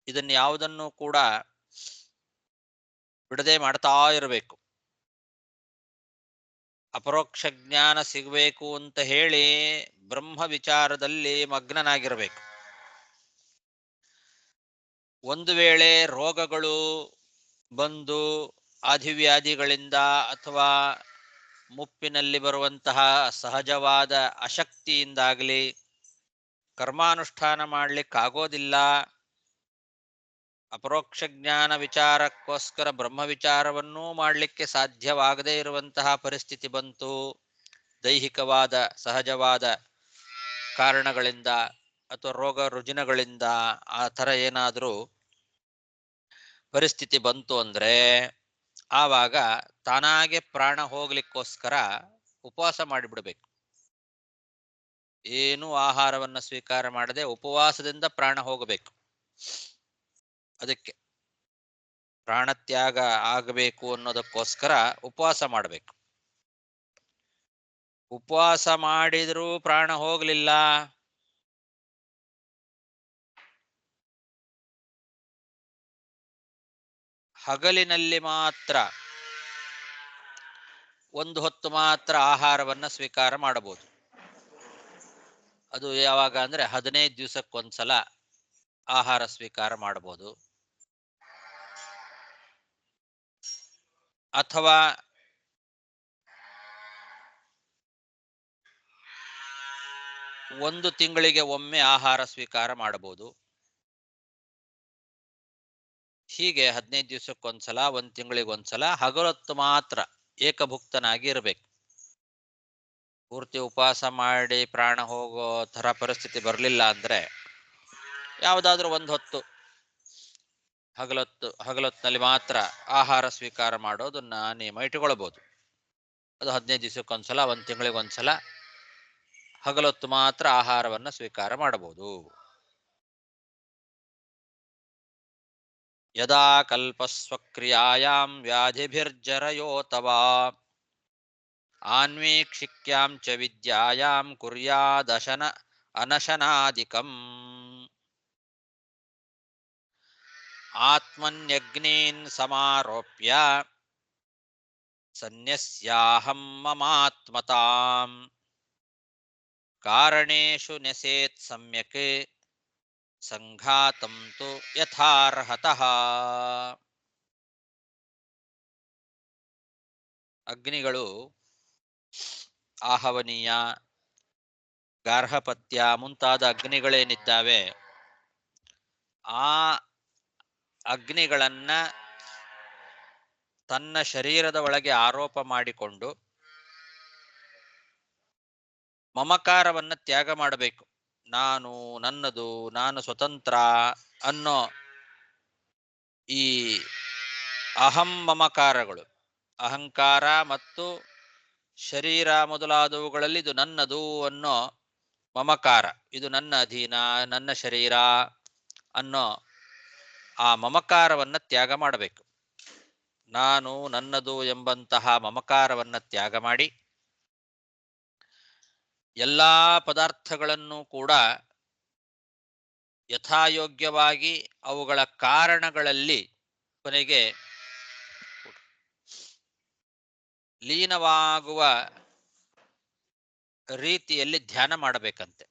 ಇದನ್ನು ಯಾವುದನ್ನು ಕೂಡ ಬಿಡದೆ ಮಾಡ್ತಾ ಇರಬೇಕು. ಅಪರೋಕ್ಷ ಜ್ಞಾನ ಸಿಗಬೇಕು ಅಂತ ಹೇಳಿ ಬ್ರಹ್ಮ ವಿಚಾರದಲ್ಲಿ ಮಗ್ನನಾಗಿರಬೇಕು. ಒಂದು ವೇಳೆ ರೋಗಗಳು ಬಂದು ಆದಿವ್ಯಾಧಿಗಳಿಂದ ಅಥವಾ ಮುಪ್ಪಿನಲ್ಲಿ ಬರುವಂತಹ ಸಹಜವಾದ ಅಶಕ್ತಿಯಿಂದಾಗಲಿ ಕರ್ಮಾನುಷ್ಠಾನ ಮಾಡಲಿಕ್ಕಾಗೋದಿಲ್ಲ, ಅಪರೋಕ್ಷ ಜ್ಞಾನ ವಿಚಾರಕ್ಕೋಸ್ಕರ ಬ್ರಹ್ಮ ವಿಚಾರವನ್ನೂ ಮಾಡಲಿಕ್ಕೆ ಸಾಧ್ಯವಾಗದೇ ಇರುವಂತಹ ಪರಿಸ್ಥಿತಿ ಬಂತು, ದೈಹಿಕವಾದ ಸಹಜವಾದ ಕಾರಣಗಳಿಂದ ಅಥವಾ ರೋಗ ರುಜಿನಗಳಿಂದ ಆ ಥರ ಏನಾದರೂ ಪರಿಸ್ಥಿತಿ ಬಂತು ಅಂದರೆ ಆವಾಗ ತಾನಾಗೆ ಪ್ರಾಣ ಹೋಗ್ಲಿಕ್ಕೋಸ್ಕರ ಉಪವಾಸ ಮಾಡಿಬಿಡಬೇಕು. ಏನೂ ಆಹಾರವನ್ನು ಸ್ವೀಕಾರ ಮಾಡದೆ ಉಪವಾಸದಿಂದ ಪ್ರಾಣ ಹೋಗಬೇಕು. ಅದಕ್ಕೆ ಪ್ರಾಣತ್ಯಾಗ ಆಗಬೇಕು ಅನ್ನೋದಕ್ಕೋಸ್ಕರ ಉಪವಾಸ ಮಾಡಬೇಕು. ಉಪವಾಸ ಮಾಡಿದರೂ ಪ್ರಾಣ ಹೋಗಲಿಲ್ಲ, ಹಗಲಿನಲ್ಲಿ ಮಾತ್ರ ಒಂದು ಹೊತ್ತು ಮಾತ್ರ ಆಹಾರವನ್ನು ಸ್ವೀಕಾರ ಮಾಡಬಹುದು. ಅದು ಯಾವಾಗ ಅಂದರೆ 15 ದಿವಸಕ್ಕೊಂದ್ಸಲ ಆಹಾರ ಸ್ವೀಕಾರ ಮಾಡಬಹುದು. ಅಥವಾ ಒಂದು ತಿಂಗಳಿಗೆ ಒಮ್ಮೆ ಆಹಾರ ಸ್ವೀಕಾರ ಮಾಡಬಹುದು. ಹೀಗೆ 15 ದಿವಸಕ್ಕೊಂದ್ಸಲ, ಒಂದು ತಿಂಗಳಿಗೊಂದ್ಸಲ ಹಗಲೊತ್ತು ಮಾತ್ರ ಏಕಭುಕ್ತನಾಗಿ ಇರಬೇಕು. ಪೂರ್ತಿ ಉಪವಾಸ ಮಾಡಿ ಪ್ರಾಣ ಹೋಗೋ ಥರ ಪರಿಸ್ಥಿತಿ ಬರಲಿಲ್ಲ ಅಂದರೆ ಯಾವುದಾದ್ರೂ ಒಂದು ಹೊತ್ತು ಹಗಲೊತ್ತಿನಲ್ಲಿ ಮಾತ್ರ ಆಹಾರ ಸ್ವೀಕಾರ ಮಾಡೋದನ್ನ ನಿಯಮ ಇಟ್ಟುಕೊಳ್ಬೋದು. ಅದು 15 ದಿವಸಕ್ಕೊಂದ್ಸಲ, ಒಂದು ತಿಂಗಳಿಗೊಂದ್ಸಲ ಹಗಲೊತ್ತು ಮಾತ್ರ ಆಹಾರವನ್ನು ಸ್ವೀಕಾರ ಮಾಡಬಹುದು. ಯದಾ ಕಲ್ಪಸ್ವಕ್ರಿಯಾಯಾಂ ವ್ಯಾಧಿಭಿರ್ಜರಯೋತವಾ ಆನ್ವೀಕ್ಷಿಕ್ಯಾಂ ಚ ವಿದ್ಯಾಯಾಂ ಕುರ್ಯಾದಶನ ಅನಶನಾದಿಕಂ. ಆತ್ಮನ್ಯಗ್ನೀನ್ ಸಮಾರೋಪ್ಯ ಸನ್ಯಸ್ಯಾಹಂ ಮಮಾತ್ಮತಾಂ ಕಾರಣೇಷು ನ್ಯಸೇತ್ ಸಮ್ಯಕ್ ಸಂಘಾತಂ ತು ಯಥಾರ್ಹತಃ. ಅಗ್ನಿಗಳು ಆಹವನೀಯ, ಗಾರ್ಹಪತ್ಯ ಮುಂತಾದ ಅಗ್ನಿಗಳೇನಿದ್ದಾವೆ ಆ ಅಗ್ನಿಗಳನ್ನ ತನ್ನ ಶರೀರದ ಒಳಗೆ ಆರೋಪ ಮಾಡಿಕೊಂಡು ಮಮಕಾರವನ್ನ ತ್ಯಾಗ ಮಾಡಬೇಕು. ನಾನು, ನನ್ನದು, ನಾನು ಸ್ವತಂತ್ರ ಅನ್ನೋ ಈ ಅಹಂ ಮಮಕಾರಗಳು, ಅಹಂಕಾರ ಮತ್ತು ಶರೀರ ಮೊದಲಾದವುಗಳಲ್ಲಿ ಇದು ನನ್ನದು ಅನ್ನೋ ಮಮಕಾರ, ಇದು ನನ್ನ ಅಧೀನ, ನನ್ನ ಶರೀರ ಅನ್ನೋ ಆ ಮಮಕಾರವನ್ನ ತ್ಯಾಗ ಮಾಡಬೇಕು. ನಾನು, ನನ್ನದು ಎಂಬಂತಹ ಮಮಕಾರವನ್ನ ತ್ಯಾಗ ಮಾಡಿ ಎಲ್ಲಾ ಪದಾರ್ಥಗಳನ್ನು ಕೂಡ ಯಥಾಯೋಗ್ಯವಾಗಿ ಅವುಗಳ ಕಾರಣಗಳಲ್ಲಿ ಕೊನೆಗೆ ಲೀನವಾಗುವ ರೀತಿಯಲ್ಲಿ ಧ್ಯಾನ ಮಾಡಬೇಕಂತೆ.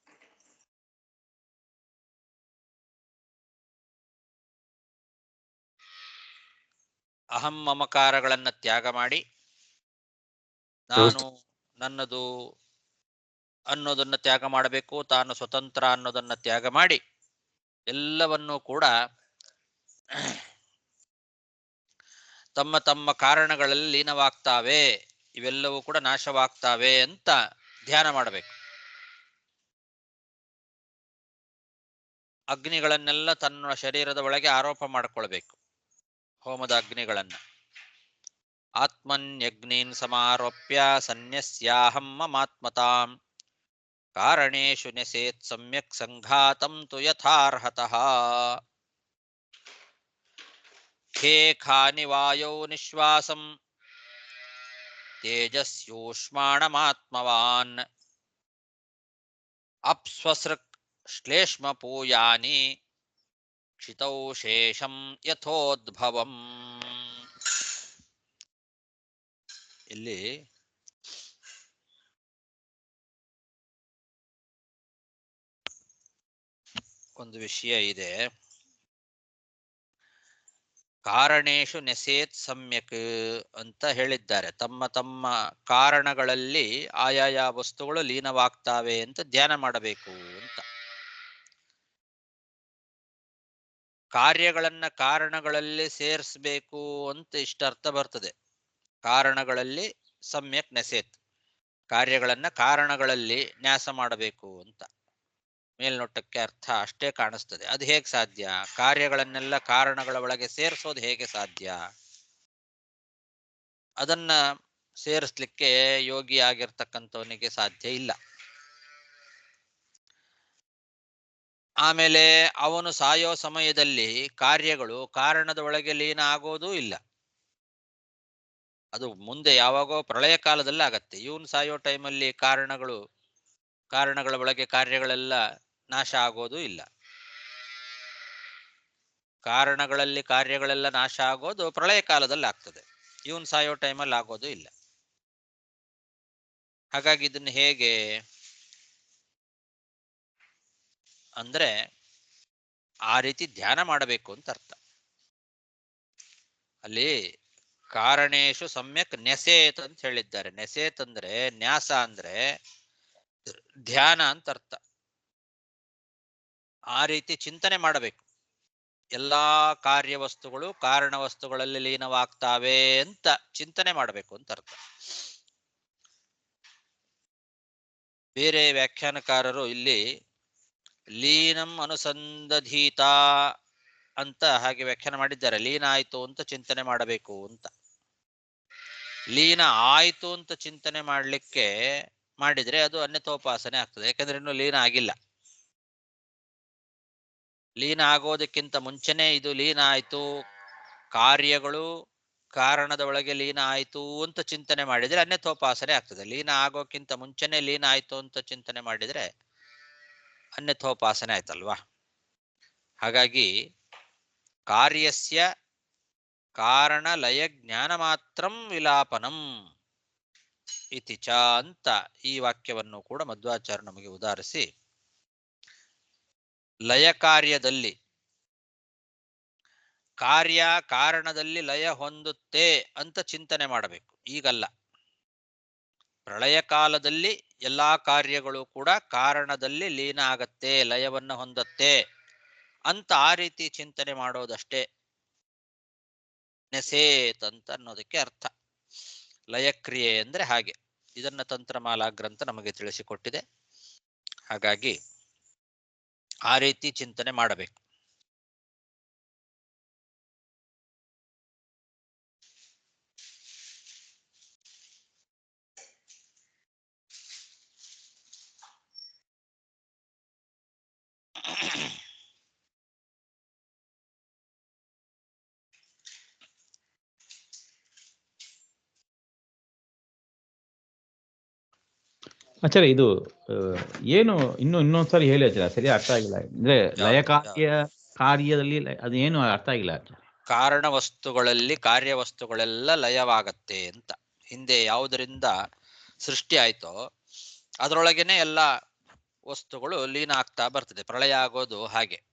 ಅಹಂ ಮಮಕಾರಗಳನ್ನು ತ್ಯಾಗ ಮಾಡಿ ನಾನು, ನನ್ನದು ಅನ್ನೋದನ್ನ ತ್ಯಾಗ ಮಾಡಬೇಕು, ತಾನು ಸ್ವತಂತ್ರ ಅನ್ನೋದನ್ನ ತ್ಯಾಗ ಮಾಡಿ ಎಲ್ಲವನ್ನೂ ಕೂಡ ತಮ್ಮ ತಮ್ಮ ಕಾರಣಗಳಲ್ಲಿ ಲೀನವಾಗ್ತಾವೆ, ಇವೆಲ್ಲವೂ ಕೂಡ ನಾಶವಾಗ್ತಾವೆ ಅಂತ ಧ್ಯಾನ ಮಾಡಬೇಕು. ಅಗ್ನಿಗಳನ್ನೆಲ್ಲ ತನ್ನ ಶರೀರದ ಒಳಗೆ ಆರೋಪ ಮಾಡಿಕೊಳ್ಬೇಕು, ಹೋಮದ ಅಗ್ನಿಗಳನ್ನ. ಆತ್ಮನ್ಯಗ್ನೀನ್ ಸಮಾರೋಪ್ಯ ಸನ್ಯಸ್ಯಾಹಂ ಮಮಾತ್ಮತಾಂ ಕಾರಣೇಶು ನ್ಯಸೇತ್ ಸಮ್ಯಕ್ ಸಂಘಾತಂ ತು ಯಥಾರ್ಹತಃ ಖೇ ಖಾನಿ ವಾಯೋ ನಿಶ್ವಾಸಂ ತೇಜಸ್ಯೂಷ್ಮಾಣಮಾತ್ಮವಾನ್ ಅಪ್ಸ್ವಸೃಕ್ ಶ್ಲೇಷ್ಮ ಪೂಯಾನಿ ಕ್ಷಿತೌ ಶೇಷಂ ಯಥೋದ್ಭವಂ. ಇಲ್ಲಿ ಒಂದು ವಿಷಯ ಇದೆ. ಕಾರಣೇಶು ನೆಸೇತ್ ಸಮ್ಯಕ್ ಅಂತ ಹೇಳಿದ್ದಾರೆ. ತಮ್ಮ ತಮ್ಮ ಕಾರಣಗಳಲ್ಲಿ ಆಯಾಯ ವಸ್ತುಗಳು ಲೀನವಾಗ್ತಾವೆ ಅಂತ ಧ್ಯಾನ ಮಾಡಬೇಕು ಅಂತ. ಕಾರ್ಯಗಳನ್ನ ಕಾರಣಗಳಲ್ಲಿ ಸೇರಿಸಬೇಕು ಅಂತ ಇಷ್ಟರ್ಥ ಬರ್ತದೆ. ಕಾರಣಗಳಲ್ಲಿ ಸಮ್ಯಕ್ ನೆಸೇತ್, ಕಾರ್ಯಗಳನ್ನ ಕಾರಣಗಳಲ್ಲಿ ನ್ಯಾಸ ಮಾಡಬೇಕು ಅಂತ ಮೇಲ್ನೋಟಕ್ಕೆ ಅರ್ಥ ಅಷ್ಟೇ ಕಾಣಿಸ್ತದೆ. ಅದು ಹೇಗೆ ಸಾಧ್ಯ? ಕಾರ್ಯಗಳನ್ನೆಲ್ಲ ಕಾರಣಗಳ ಒಳಗೆ ಸೇರಿಸೋದು ಹೇಗೆ ಸಾಧ್ಯ? ಅದನ್ನ ಸೇರಿಸ್ಲಿಕ್ಕೆ ಯೋಗಿ ಆಗಿರ್ತಕ್ಕಂಥವನಿಗೆ ಸಾಧ್ಯ ಇಲ್ಲ. ಆಮೇಲೆ ಅವನು ಸಾಯೋ ಸಮಯದಲ್ಲಿ ಕಾರ್ಯಗಳು ಕಾರಣದ ಒಳಗೆ ಲೀನ ಆಗೋದೂ ಇಲ್ಲ. ಅದು ಮುಂದೆ ಯಾವಾಗೋ ಪ್ರಳಯ ಕಾಲದಲ್ಲಿ ಆಗತ್ತೆ. ಇವನು ಸಾಯೋ ಟೈಮಲ್ಲಿ ಕಾರಣಗಳ ಒಳಗೆ ಕಾರ್ಯಗಳೆಲ್ಲ ನಾಶ ಆಗೋದು ಇಲ್ಲ. ಕಾರಣಗಳಲ್ಲಿ ಕಾರ್ಯಗಳೆಲ್ಲ ನಾಶ ಆಗೋದು ಪ್ರಳಯ ಕಾಲದಲ್ಲಿ ಆಗ್ತದೆ. ಇವನು ಸಾಯೋ ಟೈಮಲ್ಲಿ ಆಗೋದು ಇಲ್ಲ. ಹಾಗಾಗಿ ಇದನ್ನು ಹೇಗೆ ಅಂದ್ರೆ ಆ ರೀತಿ ಧ್ಯಾನ ಮಾಡಬೇಕು ಅಂತ ಅರ್ಥ. ಅಲ್ಲಿ ಕಾರಣೇಶು ಸಮ್ಯಕ್ ನೆಸೇತ್ ಅಂತ ಹೇಳಿದ್ದಾರೆ. ನೆಸೇತ್ ಅಂದ್ರೆ ನ್ಯಾಸ ಅಂದ್ರೆ ಧ್ಯಾನ ಅಂತ ಅರ್ಥ. ಆ ರೀತಿ ಚಿಂತನೆ ಮಾಡಬೇಕು. ಎಲ್ಲಾ ಕಾರ್ಯವಸ್ತುಗಳು ಕಾರಣ ವಸ್ತುಗಳಲ್ಲಿ ಲೀನವಾಗ್ತಾವೆ ಅಂತ ಚಿಂತನೆ ಮಾಡಬೇಕು ಅಂತ ಅರ್ಥ. ಬೇರೆ ವ್ಯಾಖ್ಯಾನಕಾರರು ಇಲ್ಲಿ ಲೀನಂ ಅನುಸಂಧೀತ ಅಂತ ಹಾಗೆ ವ್ಯಾಖ್ಯಾನ ಮಾಡಿದ್ದಾರೆ. ಲೀನ ಆಯ್ತು ಅಂತ ಚಿಂತನೆ ಮಾಡಬೇಕು ಅಂತ. ಲೀನ ಆಯ್ತು ಅಂತ ಚಿಂತನೆ ಮಾಡಿದ್ರೆ ಅದು ಅನ್ಯಥೋಪಾಸನೆ ಆಗ್ತದೆ. ಯಾಕಂದ್ರೆ ಇನ್ನು ಲೀನ ಆಗಿಲ್ಲ. ಲೀನ ಆಗೋದಕ್ಕಿಂತ ಮುಂಚೆನೆ ಇದು ಲೀನ ಆಯ್ತು, ಕಾರ್ಯಗಳು ಕಾರಣದ ಒಳಗೆ ಲೀನ ಆಯ್ತು ಅಂತ ಚಿಂತನೆ ಮಾಡಿದ್ರೆ ಅನ್ಯಥೋಪಾಸನೆ ಆಗ್ತದೆ. ಲೀನ ಆಗೋಕ್ಕಿಂತ ಮುಂಚೆನೆ ಲೀನ ಆಯ್ತು ಅಂತ ಚಿಂತನೆ ಮಾಡಿದ್ರೆ ಅನ್ಯಥೋಪಾಸನೆ ಆಯ್ತಲ್ವಾ. ಹಾಗಾಗಿ ಕಾರ್ಯಸ್ಯ ಕಾರಣ ಲಯ ಜ್ಞಾನ ಮಾತ್ರಂ ವಿಲಾಪನಂ ಇತಿ ಚ ಅಂತ ಈ ವಾಕ್ಯವನ್ನು ಕೂಡ ಮಧ್ವಾಚಾರ್ಯ ನಮಗೆ ಉದಾಹರಿಸಿ, ಲಯ ಕಾರ್ಯದಲ್ಲಿ ಕಾರ್ಯ ಕಾರಣದಲ್ಲಿ ಲಯ ಹೊಂದುತ್ತೆ ಅಂತ ಚಿಂತನೆ ಮಾಡಬೇಕು. ಈಗಲ್ಲ, ಪ್ರಳಯ ಕಾಲದಲ್ಲಿ ಎಲ್ಲಾ ಕಾರ್ಯಗಳು ಕೂಡ ಕಾರಣದಲ್ಲಿ ಲೀನ ಆಗತ್ತೆ, ಲಯವನ್ನ ಹೊಂದತ್ತೆ ಅಂತ ಆ ರೀತಿ ಚಿಂತನೆ ಮಾಡೋದಷ್ಟೇ ನೆಸೇತ್ ಅಂತ ಅನ್ನೋದಕ್ಕೆ ಅರ್ಥ. ಲಯಕ್ರಿಯೆ ಅಂದ್ರೆ ಹಾಗೆ. ಇದನ್ನ ತಂತ್ರಮಾಲಾ ಗ್ರಂಥ ನಮಗೆ ತಿಳಿಸಿಕೊಟ್ಟಿದೆ. ಹಾಗಾಗಿ ಆ ರೀತಿ ಚಿಂತನೆ ಮಾಡಬೇಕು. ಆಚಾರ್ಯ ಇದು ಏನು ಇನ್ನೊಂದ್ಸರಿ ಹೇಳಿ ಆಚಾರ್ಯ, ಸರಿ ಅರ್ಥ ಆಗಿಲ್ಲ. ಅಂದ್ರೆ ಲಯ ಕಾರ್ಯದಲ್ಲಿ ಅದು ಏನು ಅರ್ಥ ಆಗಿಲ್ಲ ಆಚಾರ್ಯ. ಕಾರಣ ವಸ್ತುಗಳಲ್ಲಿ ಕಾರ್ಯವಸ್ತುಗಳೆಲ್ಲ ಲಯವಾಗತ್ತೆ ಅಂತ. ಹಿಂದೆ ಯಾವುದರಿಂದ ಸೃಷ್ಟಿ ಆಯ್ತೋ ಅದರೊಳಗೇನೆ ಎಲ್ಲ ವಸ್ತುಗಳು ಲೀನ ಆಗ್ತಾ ಬರ್ತದೆ. ಪ್ರಳಯ ಆಗೋದು ಹಾಗೆ.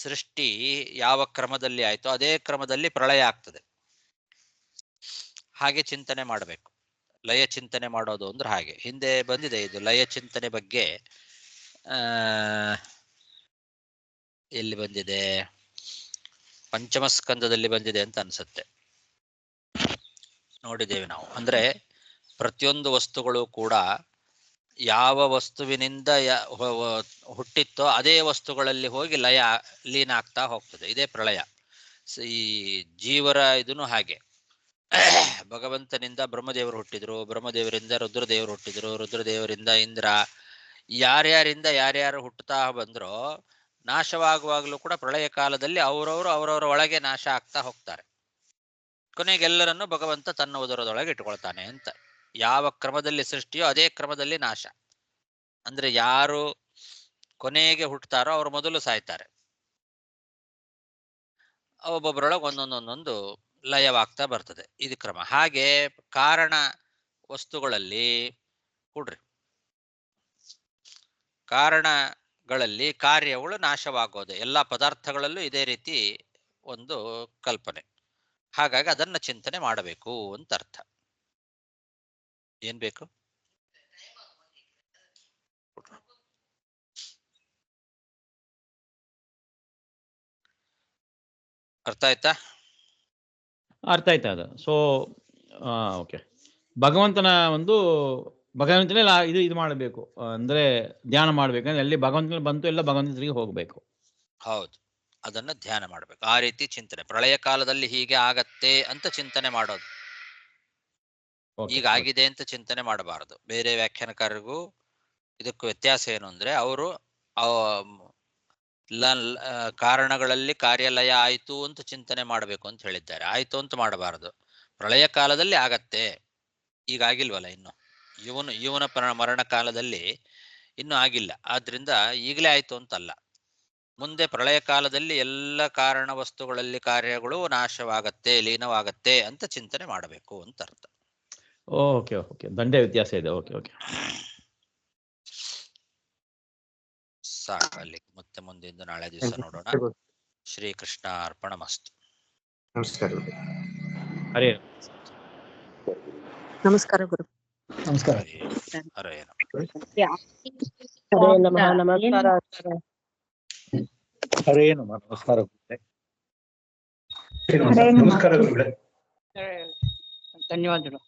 ಸೃಷ್ಟಿ ಯಾವ ಕ್ರಮದಲ್ಲಿ ಆಯ್ತೋ ಅದೇ ಕ್ರಮದಲ್ಲಿ ಪ್ರಳಯ ಆಗ್ತದೆ. ಹಾಗೆ ಚಿಂತನೆ ಮಾಡಬೇಕು. ಲಯ ಚಿಂತನೆ ಮಾಡೋದು ಅಂದ್ರೆ ಹಾಗೆ. ಹಿಂದೆ ಬಂದಿದೆ ಇದು ಲಯ ಚಿಂತನೆ ಬಗ್ಗೆ. ಎಲ್ಲಿ ಬಂದಿದೆ? ಪಂಚಮಸ್ಕಂದದಲ್ಲಿ ಬಂದಿದೆ ಅಂತ ಅನ್ಸುತ್ತೆ. ನೋಡಿದ್ದೇವೆ ನಾವು. ಅಂದ್ರೆ ಪ್ರತಿಯೊಂದು ವಸ್ತುಗಳು ಕೂಡ ಯಾವ ವಸ್ತುವಿನಿಂದ ಹುಟ್ಟಿತ್ತೋ ಅದೇ ವಸ್ತುಗಳಲ್ಲಿ ಹೋಗಿ ಲೀನ ಆಗ್ತಾ ಹೋಗ್ತದೆ. ಇದೇ ಪ್ರಳಯ. ಈ ಜೀವರ ಇದನ್ನು ಹಾಗೆ. ಭಗವಂತನಿಂದ ಬ್ರಹ್ಮದೇವರು ಹುಟ್ಟಿದ್ರು, ಬ್ರಹ್ಮದೇವರಿಂದ ರುದ್ರದೇವರು ಹುಟ್ಟಿದ್ರು, ರುದ್ರದೇವರಿಂದ ಇಂದ್ರ, ಯಾರ್ಯಾರಿಂದ ಯಾರ್ಯಾರು ಹುಟ್ಟುತ್ತಾ ಬಂದ್ರೋ ನಾಶವಾಗುವಾಗಲೂ ಕೂಡ ಪ್ರಳಯ ಕಾಲದಲ್ಲಿ ಅವರವರ ಒಳಗೆ ನಾಶ ಆಗ್ತಾ ಹೋಗ್ತಾರೆ. ಕೊನೆಗೆಲ್ಲರನ್ನು ಭಗವಂತ ತನ್ನ ಉದರದೊಳಗೆ ಇಟ್ಕೊಳ್ತಾನೆ ಅಂತ. ಯಾವ ಕ್ರಮದಲ್ಲಿ ಸೃಷ್ಟಿಯೋ ಅದೇ ಕ್ರಮದಲ್ಲಿ ನಾಶ. ಅಂದ್ರೆ ಯಾರು ಕೊನೆಗೆ ಹುಟ್ಟುತ್ತಾರೋ ಅವರು ಮೊದಲು ಸಾಯ್ತಾರೆ. ಒಬ್ಬೊಬ್ಬರೊಳಗೆ ಒಂದೊಂದೊಂದೊಂದು ಲಯವಾಗ್ತಾ ಬರ್ತದೆ. ಇದು ಕ್ರಮ. ಹಾಗೆ ಕಾರಣ ವಸ್ತುಗಳಲ್ಲಿ ಕೊಡ್ರಿ, ಕಾರಣಗಳಲ್ಲಿ ಕಾರ್ಯಗಳು ನಾಶವಾಗೋದು. ಎಲ್ಲ ಪದಾರ್ಥಗಳಲ್ಲೂ ಇದೇ ರೀತಿ ಒಂದು ಕಲ್ಪನೆ. ಹಾಗಾಗಿ ಅದನ್ನ ಚಿಂತನೆ ಮಾಡಬೇಕು ಅಂತ ಅರ್ಥ. ಏನ್ ಬೇಕು? ಅರ್ಥ ಆಯ್ತಾ? ಅರ್ಥ ಆಯ್ತಾ ಅದು? ಸೊ ಓಕೆ, ಭಗವಂತನೇ ಇದು ಮಾಡಬೇಕು ಅಂದ್ರೆ ಧ್ಯಾನ ಮಾಡ್ಬೇಕಂದ್ರೆ ಅಲ್ಲಿ ಭಗವಂತನ ಬಂತು ಎಲ್ಲ ಭಗವಂತನಿಗೆ ಹೋಗ್ಬೇಕು. ಹೌದು, ಅದನ್ನ ಧ್ಯಾನ ಮಾಡ್ಬೇಕು. ಆ ರೀತಿ ಚಿಂತನೆ. ಪ್ರಳಯ ಕಾಲದಲ್ಲಿ ಹೀಗೆ ಆಗತ್ತೆ ಅಂತ ಚಿಂತನೆ ಮಾಡೋದು, ಈಗಾಗಿದೆ ಅಂತ ಚಿಂತನೆ ಮಾಡಬಾರದು. ಬೇರೆ ವ್ಯಾಖ್ಯಾನಕಾರರಿಗೂ ಇದಕ್ಕೂ ವ್ಯತ್ಯಾಸ ಏನು ಅಂದ್ರೆ, ಅವರು ಕಾರಣಗಳಲ್ಲಿ ಕಾರ್ಯಲಯ ಆಯ್ತು ಅಂತ ಚಿಂತನೆ ಮಾಡಬೇಕು ಅಂತ ಹೇಳಿದ್ದಾರೆ. ಆಯ್ತು ಅಂತ ಮಾಡಬಾರದು. ಪ್ರಳಯ ಕಾಲದಲ್ಲಿ ಆಗತ್ತೆ, ಈಗಾಗಿಲ್ವಲ್ಲ ಇನ್ನು. ಇವನ ಮರಣ ಕಾಲದಲ್ಲಿ ಇನ್ನೂ ಆಗಿಲ್ಲ, ಆದ್ರಿಂದ ಈಗಲೇ ಆಯ್ತು ಅಂತಲ್ಲ. ಮುಂದೆ ಪ್ರಳಯ ಕಾಲದಲ್ಲಿ ಎಲ್ಲ ಕಾರಣ ವಸ್ತುಗಳಲ್ಲಿ ಕಾರ್ಯಗಳು ನಾಶವಾಗತ್ತೆ, ಲೀನವಾಗತ್ತೆ ಅಂತ ಚಿಂತನೆ ಮಾಡಬೇಕು ಅಂತ ಅರ್ಥ. ಓಕೆ ಓಕೆ, ದಂಡೆ ವ್ಯತ್ಯಾಸ ಇದೆ. ಓಕೆ ಓಕೆ, ಸಾಕಲ್ಲಿ. ಮತ್ತೆ ಮುಂದಿಂದ ನಾಳೆ ದಿವಸ ನೋಡೋಣ. ಶ್ರೀಕೃಷ್ಣ ಅರ್ಪಣಮಸ್ತು. ನಮಸ್ಕಾರ. ಹರೇ ನಮಸ್ಕಾರ ಗುರು. ನಮಸ್ಕಾರ. ಹರೇ ನಮಃ. ನಮಸ್ಕಾರ. ಹರೇ ನಮಃ. ನಮಸ್ಕಾರ. ನಮಸ್ಕಾರ. ಧನ್ಯವಾದಗಳು.